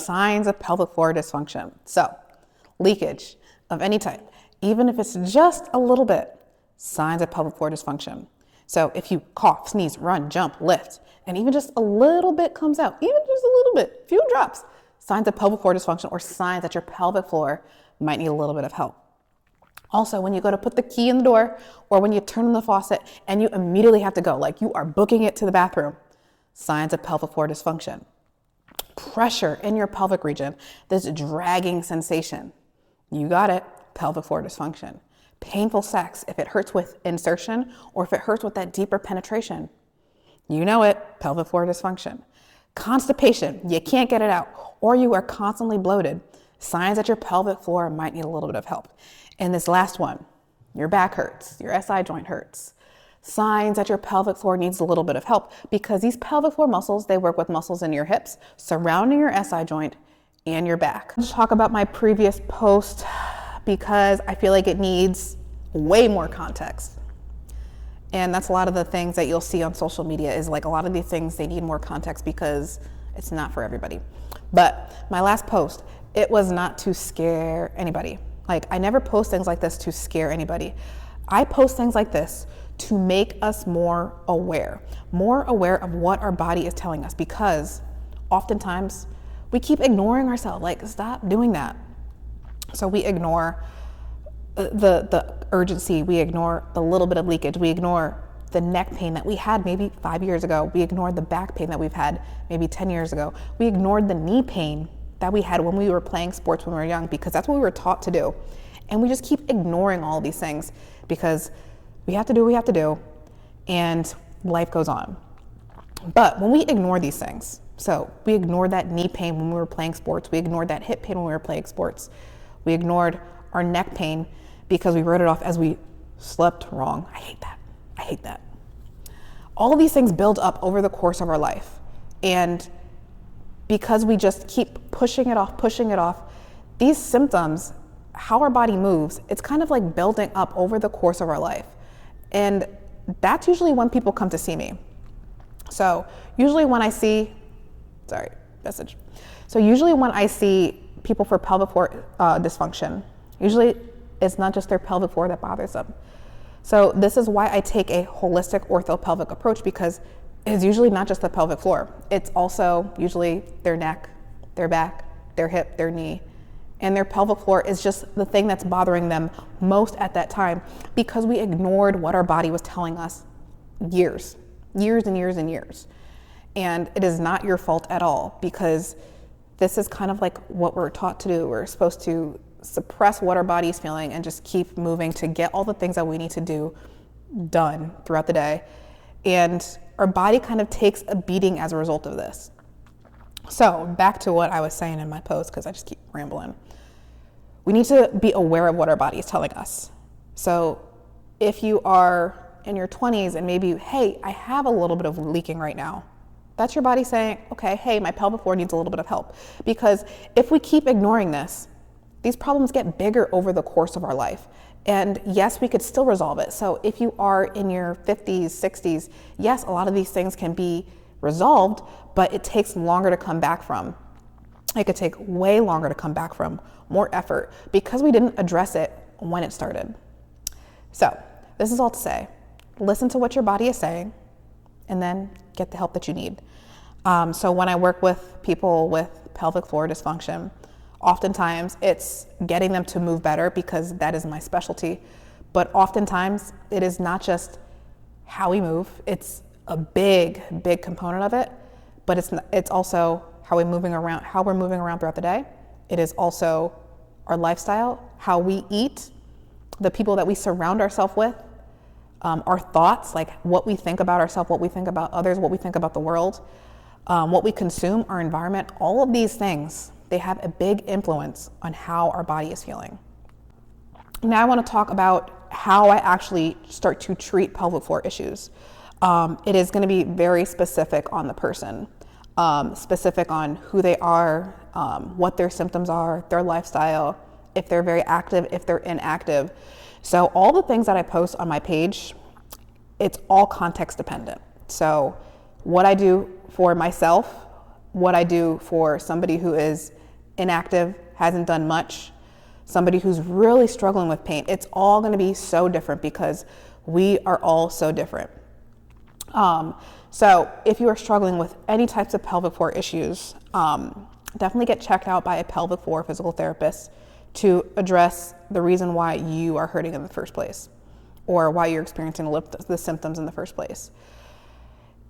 Signs of pelvic floor dysfunction. So, leakage of any type, even if it's just a little bit, signs of pelvic floor dysfunction. So if you cough, sneeze, run, jump, lift, and even just a little bit comes out, even just a little bit, few drops, signs of pelvic floor dysfunction or signs that your pelvic floor might need a little bit of help. Also, when you go to put the key in the door or when you turn on the faucet and you immediately have to go, like you are booking it to the bathroom, signs of pelvic floor dysfunction. Pressure in your pelvic region, this dragging sensation. You got it, pelvic floor dysfunction. Painful sex, if it hurts with insertion or if it hurts with that deeper penetration. You know it, pelvic floor dysfunction. Constipation, you can't get it out, or you are constantly bloated. Signs that your pelvic floor might need a little bit of help. And this last one, your back hurts, your SI joint hurts. Signs that your pelvic floor needs a little bit of help because these pelvic floor muscles, they work with muscles in your hips, surrounding your SI joint and your back. Let's talk about my previous post because I feel like it needs way more context. And that's a lot of the things that you'll see on social media is like a lot of these things, they need more context because it's not for everybody. But my last post, it was not to scare anybody. Like I never post things like this to scare anybody. I post things like this to make us more aware of what our body is telling us because oftentimes we keep ignoring ourselves. Like stop doing that. So we ignore the urgency, we ignore the little bit of leakage, we ignore the neck pain that we had maybe 5 years ago, we ignored the back pain that we've had maybe 10 years ago, we ignored the knee pain that we had when we were playing sports when we were young because that's what we were taught to do. And we just keep ignoring all these things because we have to do what we have to do and life goes on. But when we ignore these things, so we ignored that knee pain when we were playing sports, we ignored that hip pain when we were playing sports, we ignored our neck pain because we wrote it off as we slept wrong. I hate that. All of these things build up over the course of our life. And because we just keep pushing it off, these symptoms, how our body moves, it's kind of like building up over the course of our life. And that's usually when people come to see me. So usually when I see people for pelvic floor dysfunction, usually it's not just their pelvic floor that bothers them. So this is why I take a holistic orthopelvic approach because it's usually not just the pelvic floor. It's also usually their neck, their back, their hip, their knee, and their pelvic floor is just the thing that's bothering them most at that time because we ignored what our body was telling us years and years and years. And it is not your fault at all because this is kind of like what we're taught to do. We're supposed to suppress what our body's feeling and just keep moving to get all the things that we need to do done throughout the day. And our body kind of takes a beating as a result of this. So back to what I was saying in my post, because I just keep rambling. We need to be aware of what our body is telling us. So if you are in your 20s and maybe, hey, I have a little bit of leaking right now, that's your body saying, okay, hey, my pelvic floor needs a little bit of help. Because if we keep ignoring this, these problems get bigger over the course of our life. And yes, we could still resolve it. So if you are in your 50s, 60s, yes, a lot of these things can be resolved, but it takes longer to come back from. It could take way longer to come back from, more effort, because we didn't address it when it started. So this is all to say, listen to what your body is saying, and then get the help that you need. So when I work with people with pelvic floor dysfunction, oftentimes it's getting them to move better because that is my specialty. But oftentimes it is not just how we move. It's a big component of it, but it's also how we're moving around throughout the day. It is also our lifestyle, how we eat, the people that we surround ourselves with, our thoughts, like what we think about ourselves, what we think about others, what we think about the world, what we consume, our environment. All of these things, they have a big influence on how our body is feeling. Now I want to talk about how I actually start to treat pelvic floor issues. It is going to be very specific on the person, specific on who they are, what their symptoms are, their lifestyle, if they're very active, if they're inactive. So all the things that I post on my page, it's all context dependent. So what I do for myself what I do for somebody who is inactive, hasn't done much, somebody who's really struggling with pain. It's all going to be so different because we are all so different. So if you are struggling with any types of pelvic floor issues, definitely get checked out by a pelvic floor physical therapist to address the reason why you are hurting in the first place or why you're experiencing the symptoms in the first place.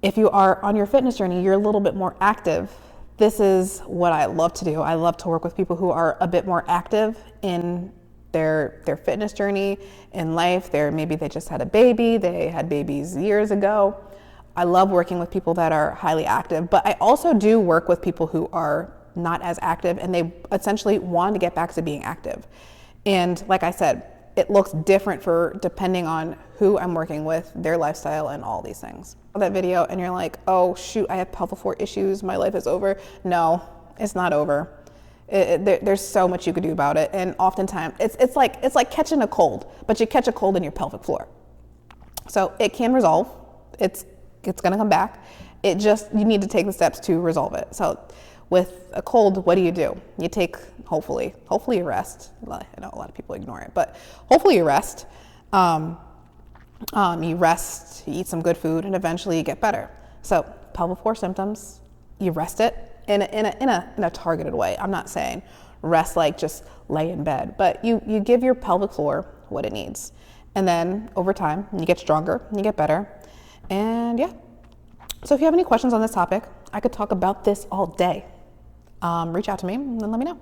If you are on your fitness journey, you're a little bit more active. This is what I love to do. I love to work with people who are a bit more active in their fitness journey in life. Maybe they just had a baby, they had babies years ago. I love working with people that are highly active, but I also do work with people who are not as active and they essentially want to get back to being active. And like I said, it looks different depending on who I'm working with, their lifestyle, and all these things. That video and you're like, oh shoot, I have pelvic floor issues, my life is over. No, it's not over. There's so much you could do about it, and oftentimes it's like catching a cold, but you catch a cold in your pelvic floor. So it can resolve. It's gonna come back. You need to take the steps to resolve it. So with a cold, what do? You take, hopefully you rest. I know a lot of people ignore it, but hopefully you rest. You rest, you eat some good food, and eventually you get better. So pelvic floor symptoms, you rest it in a targeted way. I'm not saying rest like just lay in bed, but you give your pelvic floor what it needs. And then over time, you get stronger, you get better. And yeah. So if you have any questions on this topic, I could talk about this all day. Reach out to me and then let me know.